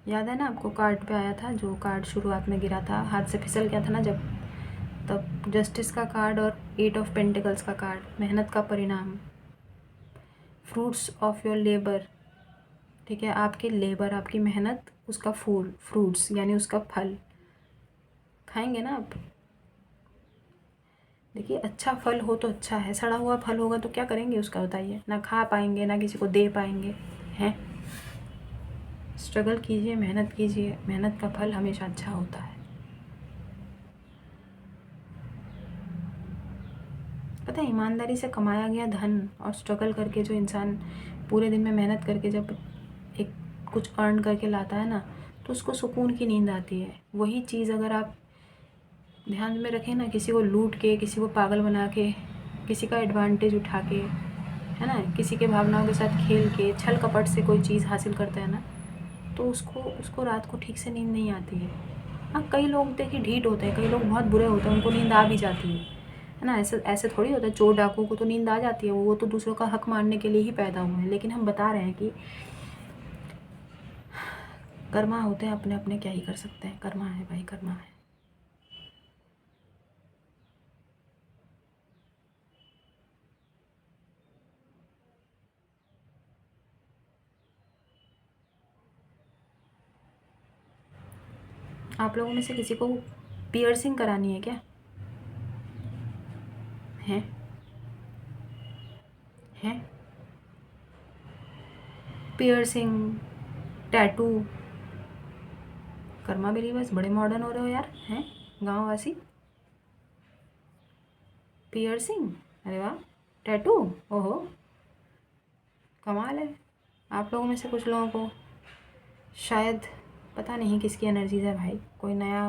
याद है ना आपको, कार्ड पे आया था, जो कार्ड शुरुआत में गिरा था, हाथ से फिसल गया था ना जब, तब जस्टिस का कार्ड और 8 ऑफ पेंटिकल्स का कार्ड, मेहनत का परिणाम, फ्रूट्स ऑफ योर लेबर। ठीक है, आपकी लेबर, आपकी मेहनत, उसका फूल, फ्रूट्स यानी उसका फल खाएंगे ना आप। देखिए, अच्छा फल हो तो अच्छा है, सड़ा हुआ फल होगा तो क्या करेंगे उसका, बताइए। ना खा पाएंगे, ना किसी को दे पाएंगे हैं। स्ट्रगल कीजिए, मेहनत कीजिए, मेहनत का फल हमेशा अच्छा होता है। पता है, ईमानदारी से कमाया गया धन और स्ट्रगल करके जो इंसान पूरे दिन में मेहनत करके जब एक कुछ अर्न करके लाता है ना, तो उसको सुकून की नींद आती है। वही चीज़ अगर आप ध्यान में रखें ना, किसी को लूट के, किसी को पागल बना के, किसी का एडवांटेज उठा के, है ना, किसी के भावनाओं के साथ खेल के, छल कपट से कोई चीज़ हासिल करता है ना, तो उसको उसको रात को ठीक से नींद नहीं आती है। हाँ, कई लोग देखिए ढीठ होते हैं, कई लोग बहुत बुरे होते हैं, उनको नींद आ भी जाती है ना। ऐसे ऐसे थोड़ी होता है, चोर डाकू को तो नींद आ जाती है, वो तो दूसरों का हक मारने के लिए ही पैदा हुए हैं। लेकिन हम बता रहे हैं कि कर्मा होते हैं अपने अपने, क्या ही कर सकते हैं, कर्मा है भाई, कर्मा है। आप लोगों में से किसी को पियर्सिंग करानी है क्या? हैं? हैं? Piercing, tattoo. कर्मा बिलीवर्स बड़े मॉडर्न हो रहे हो यार, हैं गाँव वासी। पियर्सिंग, अरे वाह। टैटू, ओहो, कमाल है। आप लोगों में से कुछ लोगों को शायद, पता नहीं किसकी एनर्जीज है भाई, कोई नया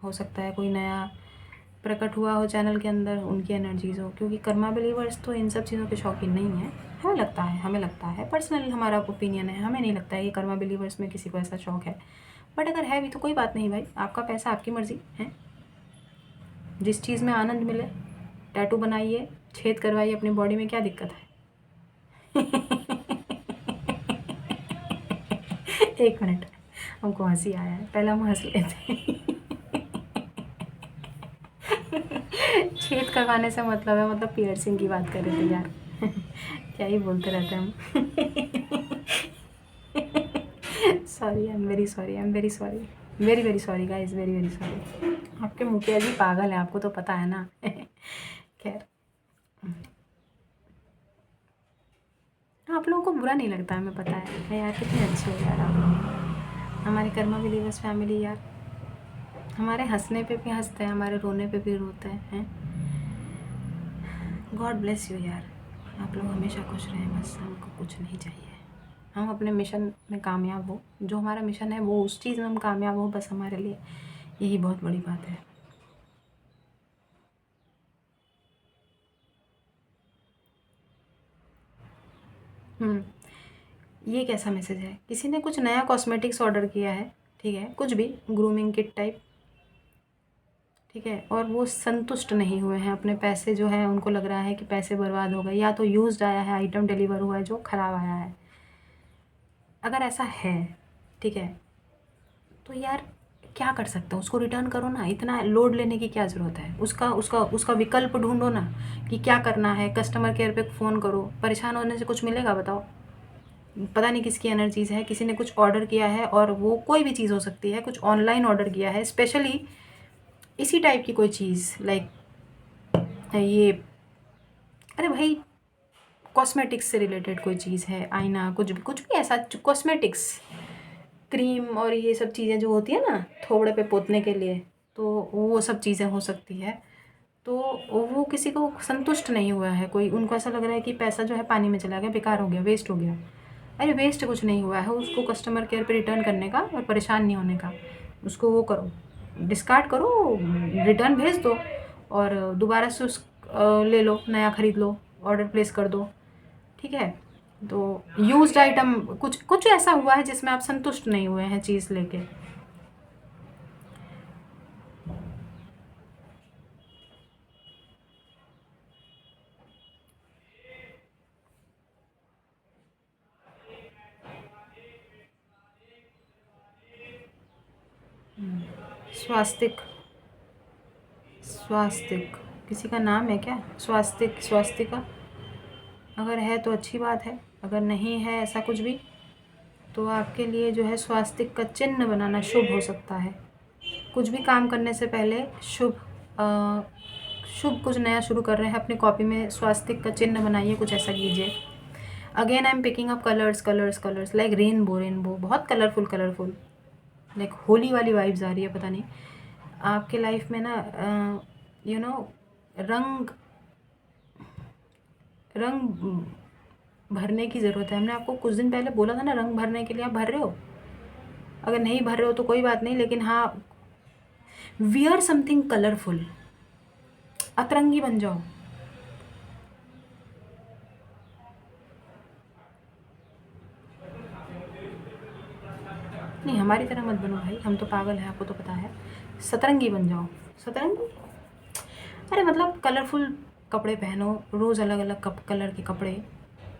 हो सकता है, कोई नया प्रकट हुआ हो चैनल के अंदर, उनकी एनर्जीज हो। क्योंकि कर्मा बिलीवर्स तो इन सब चीज़ों के शौकीन नहीं है। हमें लगता है पर्सनल, हमारा ओपिनियन है, हमें नहीं लगता है कि कर्मा बिलीवर्स में किसी को ऐसा शौक है। बट अगर है भी तो कोई बात नहीं भाई, आपका पैसा, आपकी मर्ज़ी है। जिस चीज़ में आनंद मिले, टैटू बनाइए, छेद करवाइए अपनी बॉडी में, क्या दिक्कत है। एक मिनट, हमको हंसी आया है, पहले हम हंस लेते हैं। छेद करवाने से मतलब है, मतलब पियर्सिंग की बात कर रहे थे यार। क्या ही बोलते रहते हैं हम। Sorry, I am very sorry, I am very sorry, very very sorry guys, very very sorry. आपके मुखिया जी पागल हैं, आपको तो पता है ना। खैर, आप लोगों को बुरा नहीं लगता, हमें पता है यार, कितने अच्छे हो यार आप लोग, हमारे कर्मा बिलीवर्स फैमिली यार। हमारे हंसने पे भी हंसते हैं, हमारे रोने पे भी रोते हैं। गॉड ब्लेस यू यार, आप लोग हमेशा खुश रहें, बस हमको कुछ नहीं चाहिए। हम अपने मिशन में कामयाब हो, जो हमारा मिशन है वो, उस चीज़ में हम कामयाब हो, बस हमारे लिए यही बहुत बड़ी बात है। ये कैसा मैसेज है? किसी ने कुछ नया कॉस्मेटिक्स ऑर्डर किया है, ठीक है, कुछ भी ग्रूमिंग किट टाइप, ठीक है, और वो संतुष्ट नहीं हुए हैं, अपने पैसे जो है उनको लग रहा है कि पैसे बर्बाद हो गए, या तो यूज्ड आया है, आइटम डिलीवर हुआ है जो ख़राब आया है। अगर ऐसा है, ठीक है, तो यार क्या कर सकते हो, उसको रिटर्न करो ना, इतना लोड लेने की क्या ज़रूरत है। उसका उसका उसका विकल्प ढूंढो ना, कि क्या करना है। कस्टमर केयर पे फ़ोन करो, परेशान होने से कुछ मिलेगा बताओ। पता नहीं किसकी एनर्जीज़ है, किसी ने कुछ ऑर्डर किया है, और वो कोई भी चीज़ हो सकती है, कुछ ऑनलाइन ऑर्डर किया है, स्पेशली इसी टाइप की कोई चीज़, लाइक ये, अरे भाई, कॉस्मेटिक्स से रिलेटेड कोई चीज़ है, आईना, कुछ भी ऐसा कॉस्मेटिक्स, क्रीम और ये सब चीज़ें जो होती है ना थोबड़े पे पोतने के लिए, तो वो सब चीज़ें हो सकती है। तो वो किसी को संतुष्ट नहीं हुआ है, कोई, उनको ऐसा लग रहा है कि पैसा जो है पानी में चला गया, बेकार हो गया, वेस्ट हो गया। अरे वेस्ट कुछ नहीं हुआ है, उसको कस्टमर केयर पे रिटर्न करने का और परेशान नहीं होने का। उसको वो करो, डिस्कार्ड करो, रिटर्न भेज दो, और दोबारा से ले लो, नया ख़रीद लो, ऑर्डर प्लेस कर दो, ठीक है। तो यूज्ड आइटम, कुछ कुछ ऐसा हुआ है जिसमें आप संतुष्ट नहीं हुए हैं चीज़ लेके। स्वास्तिक, स्वास्तिक किसी का नाम है क्या? स्वास्तिक, स्वास्तिका? अगर है तो अच्छी बात है, अगर नहीं है ऐसा कुछ भी तो आपके लिए जो है स्वास्तिक का चिन्ह बनाना शुभ हो सकता है। कुछ भी काम करने से पहले शुभ शुभ कुछ नया शुरू कर रहे हैं, अपनी कॉपी में स्वास्तिक का चिन्ह बनाइए, कुछ ऐसा कीजिए। Again I am picking up colours colours colours like rainbow, rainbow बहुत कलरफुल कलरफुल, लाइक होली वाली वाइब्स आ रही है। पता नहीं आपके लाइफ में ना यू नो रंग रंग भरने की ज़रूरत है। हमने आपको कुछ दिन पहले बोला था ना, रंग भरने के लिए। आप भर रहे हो? अगर नहीं भर रहे हो तो कोई बात नहीं, लेकिन हाँ, वियर समथिंग कलरफुल, अतरंगी बन जाओ। नहीं, हमारी तरह मत बनो भाई, हम तो पागल हैं, आपको तो पता है। सतरंगी बन जाओ। सतरंगी, अरे मतलब कलरफुल कपड़े पहनो, रोज़ अलग अलग कलर के कपड़े,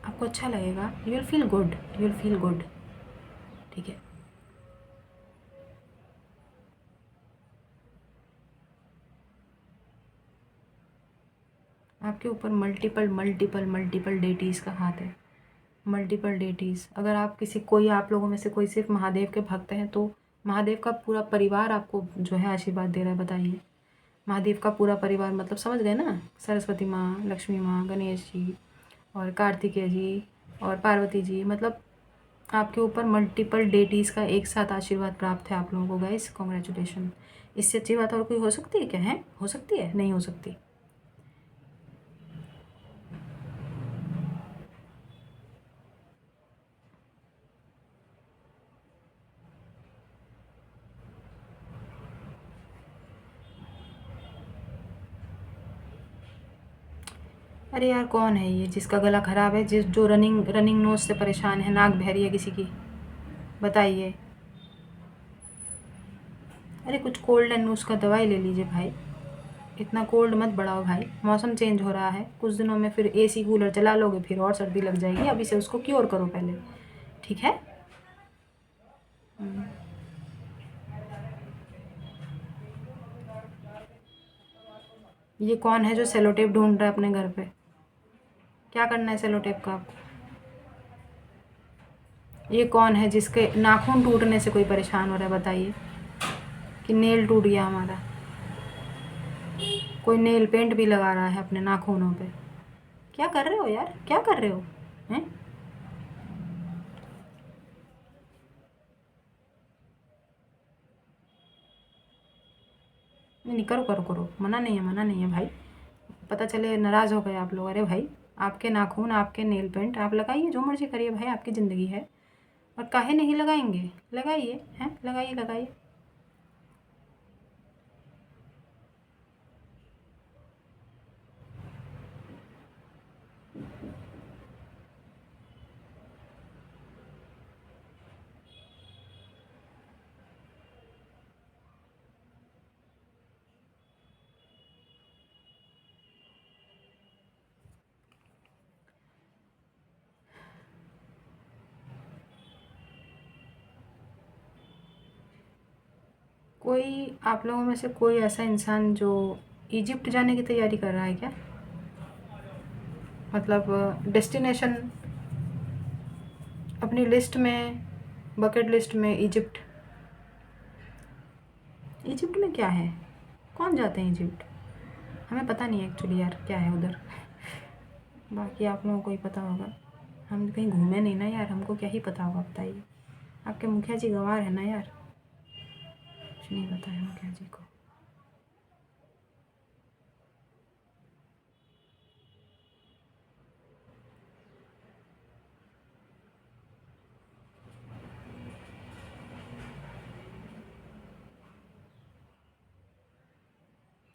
आपको अच्छा लगेगा। You will feel good, you will feel good. ठीक है। आपके ऊपर मल्टीपल मल्टीपल मल्टीपल डेटीज़ का हाथ है, मल्टीपल डेटीज़। अगर आप किसी, कोई आप लोगों में से कोई सिर्फ महादेव के भक्त हैं तो महादेव का पूरा परिवार आपको जो है आशीर्वाद दे रहा है। बताइए, महादेव का पूरा परिवार मतलब समझ गए ना? सरस्वती माँ, लक्ष्मी माँ, गणेश जी और कार्तिकेय जी और पार्वती जी, मतलब आपके ऊपर मल्टीपल डेटीज़ का एक साथ आशीर्वाद प्राप्त है आप लोगों को। Guys congratulation. इससे अच्छी बात और कोई हो सकती है क्या? है, हो सकती है? नहीं हो सकती। अरे यार, कौन है ये जिसका गला ख़राब है, जो रनिंग रनिंग नोज से परेशान है, नाक बह रही है किसी की? बताइए। अरे कुछ कोल्ड एंड उसका दवाई ले लीजिए भाई, इतना कोल्ड मत बढ़ाओ भाई। मौसम चेंज हो रहा है, कुछ दिनों में फिर एसी कूलर चला लोगे, फिर और सर्दी लग जाएगी। अभी से उसको क्योर करो पहले, ठीक है? ये कौन है जो सेलो टेप ढूंढ रहा है अपने घर पे? क्या करना है सेलो टेप का आपको? ये कौन है जिसके नाखून टूटने से कोई परेशान हो रहा है? बताइए। कि नेल टूट गया हमारा, कोई नेल पेंट भी लगा रहा है अपने नाखूनों पे। क्या कर रहे हो यार, क्या कर रहे हो? हैं? नहीं नहीं, करो करो करो, मना नहीं है, मना नहीं है भाई। पता चले नाराज़ हो गए आप लोग। अरे भाई, आपके नाखून, आपके नेल पेंट, आप लगाइए, जो मर्जी करिए भाई, आपकी ज़िंदगी है। और काहे नहीं लगाएंगे? लगाइए, हैं, लगाइए लगाइए। कोई आप लोगों में से कोई ऐसा इंसान जो इजिप्ट जाने की तैयारी कर रहा है क्या? मतलब डेस्टिनेशन अपनी लिस्ट में, बकेट लिस्ट में इजिप्ट। इजिप्ट में क्या है? कौन जाते हैं इजिप्ट? हमें पता नहीं है एक्चुअली यार, क्या है उधर। बाकी आप लोगों को ही पता होगा, हम कहीं घूमे नहीं ना यार, हमको क्या ही पता होगा, बताइए। आपके मुखिया जी गंवार है ना यार, कुछ नहीं पता है मुखिया जी को।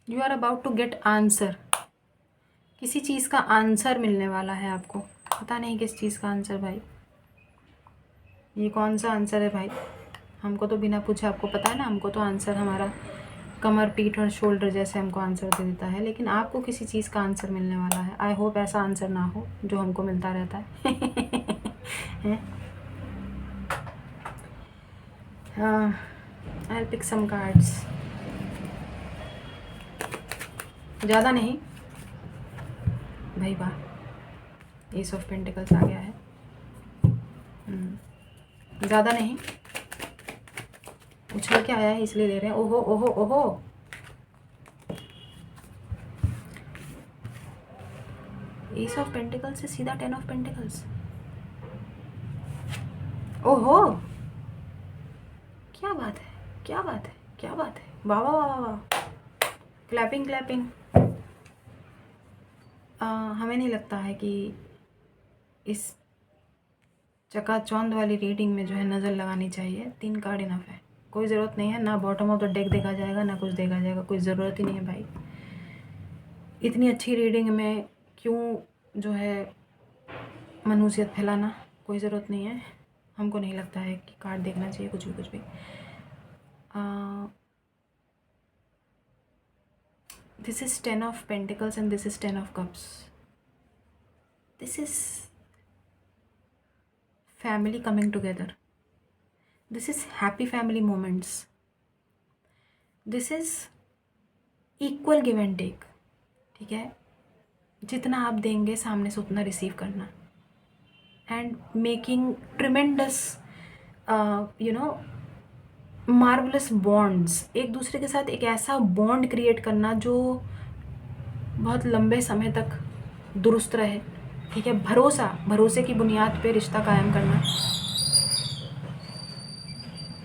You are about to get answer, किसी चीज़ का आंसर मिलने वाला है आपको। पता नहीं किस चीज़ का आंसर भाई, ये कौन सा आंसर है भाई? हमको तो बिना पूछे, आपको पता है ना, हमको तो आंसर हमारा कमर, पीठ और शोल्डर जैसे हमको आंसर दे देता है, लेकिन आपको किसी चीज़ का आंसर मिलने वाला है। आई होप ऐसा आंसर ना हो जो हमको मिलता रहता है। हैं? हाँ, आई पिक सम कार्ड्स। ज़्यादा नहीं भाई, वाह, एस ऑफ पेंटिकल्स आ गया है। ज़्यादा नहीं, उछल के आया है इसलिए ले रहे हैं। ओहो ओहो ओहो, एस ऑफ पेंटिकल्स से सीधा 10 ऑफ पेंटिकल्स। ओहो, क्या बात है, क्या बात है, क्या बात है, वाह वाह वाह वाह, क्लैपिंग क्लैपिंग। हमें नहीं लगता है कि इस चकाचौंध वाली रीडिंग में जो है नज़र लगानी चाहिए। 3 कार्ड इनफ है, कोई ज़रूरत नहीं है। ना बॉटम ऑफ द डेक देखा जाएगा, ना कुछ देखा जाएगा, कोई ज़रूरत ही नहीं है भाई। इतनी अच्छी रीडिंग में क्यों जो है मनुष्यत फैलाना, कोई ज़रूरत नहीं है। हमको नहीं लगता है कि कार्ड देखना चाहिए कुछ भी। This is 10 of pentacles and this is 10 of cups. This is family coming together. This is happy family moments. This is equal give and take. ठीक है, जितना आप देंगे सामने से उतना रिसीव करना, and making tremendous marvellous bonds. एक दूसरे के साथ एक ऐसा बॉन्ड क्रिएट करना जो बहुत लंबे समय तक दुरुस्त रहे। ठीक है, भरोसे की बुनियाद पे रिश्ता कायम करना।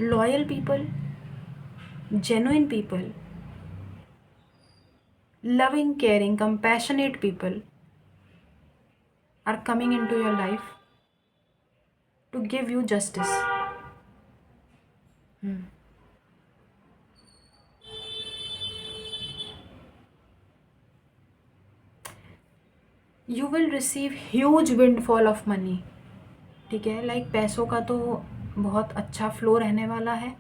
Loyal people, genuine people, loving, caring, compassionate people are coming into your life to give you justice. You will receive huge windfall of money. ठीक है, लाइक पैसों का तो बहुत अच्छा फ्लो रहने वाला है।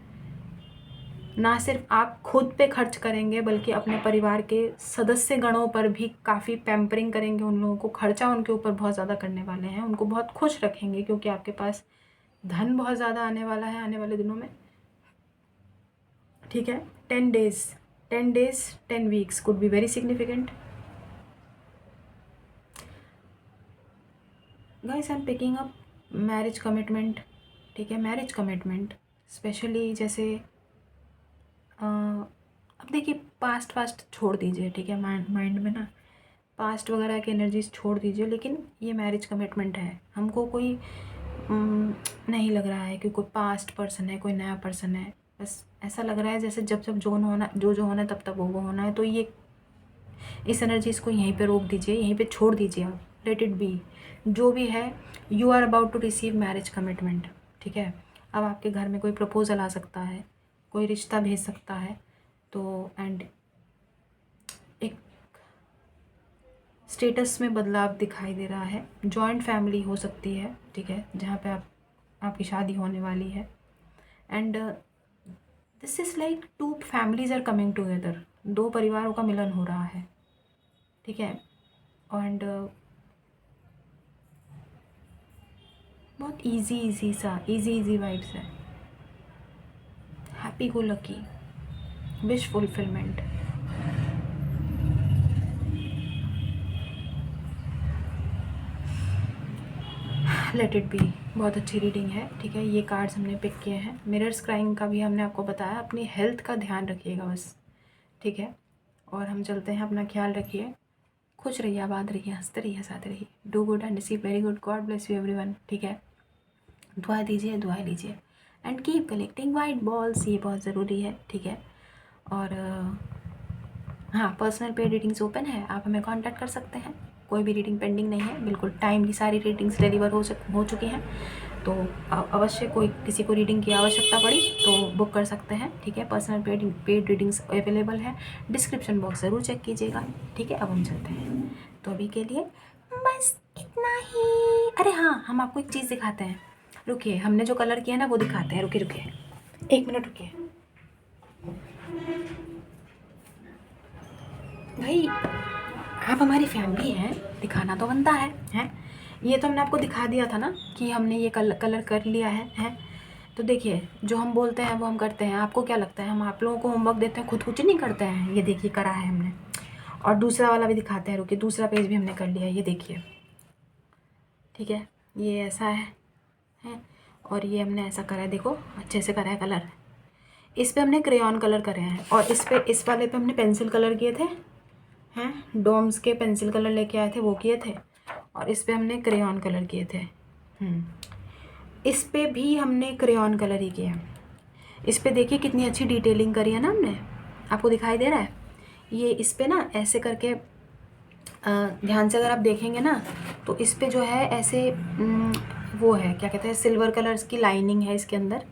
ना सिर्फ आप खुद पे खर्च करेंगे बल्कि अपने परिवार के सदस्य गणों पर भी काफ़ी पैम्परिंग करेंगे। उन लोगों को खर्चा उनके ऊपर बहुत ज़्यादा करने वाले हैं, उनको बहुत खुश रखेंगे क्योंकि आपके पास धन बहुत ज़्यादा आने वाला है आने वाले दिनों में। ठीक है, 10 days 10 weeks could be very significant. Guys, I'm picking up marriage commitment. ठीक है, मैरिज कमिटमेंट स्पेशली जैसे अब देखिए, पास्ट छोड़ दीजिए। ठीक है, माइंड में ना पास्ट वगैरह की एनर्जीज छोड़ दीजिए, लेकिन ये मैरिज कमिटमेंट है। हमको कोई नहीं लग रहा है कि कोई पास्ट पर्सन है, कोई नया पर्सन है। बस ऐसा लग रहा है जैसे जब जो होना है तब तक वो होना है। तो ये इस एनर्जीज को यहीं पे रोक दीजिए, यहीं पे छोड़ दीजिए आप। लेट इट बी, जो भी है। You are about to receive marriage commitment. ठीक है, अब आपके घर में कोई प्रपोजल आ सकता है, कोई रिश्ता भेज सकता है। तो एंड एक स्टेटस में बदलाव दिखाई दे रहा है। जॉइंट फैमिली हो सकती है। ठीक है, जहाँ पे आपकी शादी होने वाली है। And this is like 2 families are coming together. 2 परिवारों का मिलन हो रहा है। ठीक है, एंड बहुत इजी वाइब्स है। Happy go lucky, wish fulfilment. Let it be, बहुत अच्छी रीडिंग है। ठीक है, ये कार्ड्स हमने पिक किए हैं। मिरर्स क्राइंग का भी हमने आपको बताया। अपनी हेल्थ का ध्यान रखिएगा बस। ठीक है, और हम चलते हैं। अपना ख्याल रखिए, खुश रहिए, आबाद रहिए, हंसते रहिए, साथ रहिए। Do good and receive very good. God bless you everyone. ठीक है, दुआ दीजिए, दुआ लीजिए and keep collecting white balls. ये बहुत ज़रूरी है। ठीक है, और हाँ, पर्सनल पे रीडिंग्स ओपन है, आप हमें कांटेक्ट कर सकते हैं। कोई भी रीडिंग पेंडिंग नहीं है, बिल्कुल टाइमली सारी रीडिंग्स डिलीवर हो चुकी हैं। तो अवश्य कोई किसी को रीडिंग की आवश्यकता पड़ी तो बुक कर सकते हैं। ठीक है, पर्सनल पेड रीडिंग्स अवेलेबल है। डिस्क्रिप्शन बॉक्स ज़रूर चेक कीजिएगा। ठीक है, अब हम चलते हैं। तो अभी के लिए बस इतना ही। अरे हाँ, हम आपको एक चीज़ दिखाते हैं। रुकिए, हमने जो कलर किया ना वो दिखाते हैं। रुकिए 1 मिनट रुकिए भाई, आप हमारी फैमिली हैं, दिखाना तो बनता है हैं। ये तो हमने आपको दिखा दिया था ना कि हमने ये कलर कर लिया है हैं। तो देखिए, जो हम बोलते हैं वो हम करते हैं। आपको क्या लगता है हम आप लोगों को होमवर्क देते हैं, खुद कुछ नहीं करते हैं? ये देखिए, करा है हमने। और दूसरा वाला भी दिखाते हैं, रुकिए, दूसरा पेज भी हमने कर लिया है, ये देखिए, ठीक है, ये ऐसा है और ये हमने ऐसा करा है, देखो अच्छे से करा है कलर। इस पे हमने क्रेयॉन कलर करे हैं और इस वाले पे हमने पेंसिल कलर किए थे, हैं डोम्स के पेंसिल कलर लेके आए थे, वो किए थे, और इस पे हमने क्रेयॉन कलर किए थे। इस पे भी हमने क्रेयॉन कलर ही किया है। इस पे देखिए कितनी अच्छी डिटेलिंग करी है ना हमने, आपको दिखाई दे रहा है? ये इस पे ना ऐसे करके ध्यान से अगर आप देखेंगे ना तो इस पे जो है ऐसे वो है, क्या कहते हैं, सिल्वर कलर्स की लाइनिंग है इसके अंदर,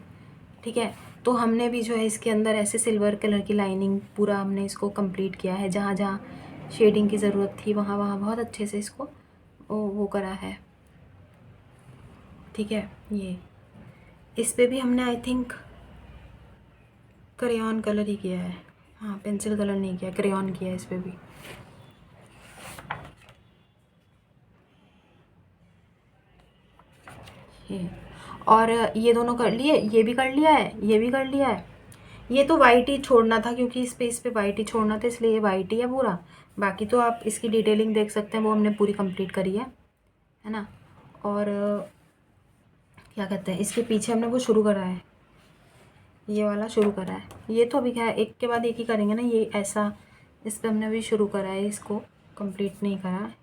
ठीक है। तो हमने भी जो है इसके अंदर ऐसे सिल्वर कलर की लाइनिंग पूरा हमने इसको कंप्लीट किया है, जहाँ जहाँ शेडिंग की ज़रूरत थी वहाँ वहाँ बहुत अच्छे से इसको वो करा है, ठीक है। ये इस पे भी हमने आई थिंक क्रेयॉन कलर ही किया है, हाँ पेंसिल कलर नहीं किया, क्रेयॉन किया है इस पे भी। ये और ये दोनों कर लिए, ये भी कर लिया है, ये भी कर लिया है। ये तो वाइट ही छोड़ना था क्योंकि इस पे वाइट ही छोड़ना था, इसलिए ये वाइट ही है पूरा। बाकी तो आप इसकी डिटेलिंग देख सकते हैं, वो हमने पूरी कंप्लीट करी है ना। और क्या कहते हैं, इसके पीछे हमने वो शुरू करा है, ये वाला शुरू करा है। ये तो अभी क्या है, एक के बाद एक ही करेंगे ना, ये ऐसा इस पर हमने अभी शुरू करा है, इसको कंप्लीट नहीं करा है,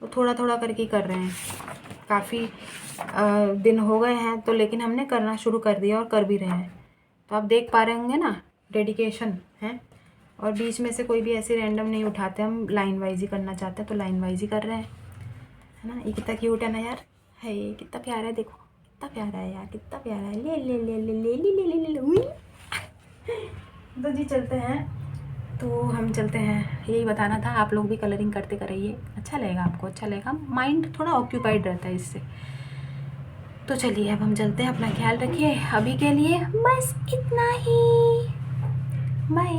तो थोड़ा थोड़ा करके कर रहे हैं। काफ़ी दिन हो गए हैं तो, लेकिन हमने करना शुरू कर दिया और कर भी रहे हैं, तो आप देख पा रहे होंगे ना डेडिकेशन है। और बीच में से कोई भी ऐसे रैंडम नहीं उठाते, हम लाइन वाइज ही करना चाहते हैं तो लाइन वाइज ही कर रहे हैं, है ना। ये कितना क्यूट है ना यार, है ये कितना प्यारा है, देखो कितना प्यारा है यार, कितना प्यारा है। ले ले ले ले ले ले ले ले ले ले तो जी चलते हैं, तो हम चलते हैं, यही बताना था। आप लोग भी कलरिंग करते कराइए, अच्छा लगेगा आपको, अच्छा लगेगा, माइंड थोड़ा ऑक्यूपाइड रहता है इससे। तो चलिए अब हम चलते हैं, अपना ख्याल रखिए, अभी के लिए बस इतना ही, बाय।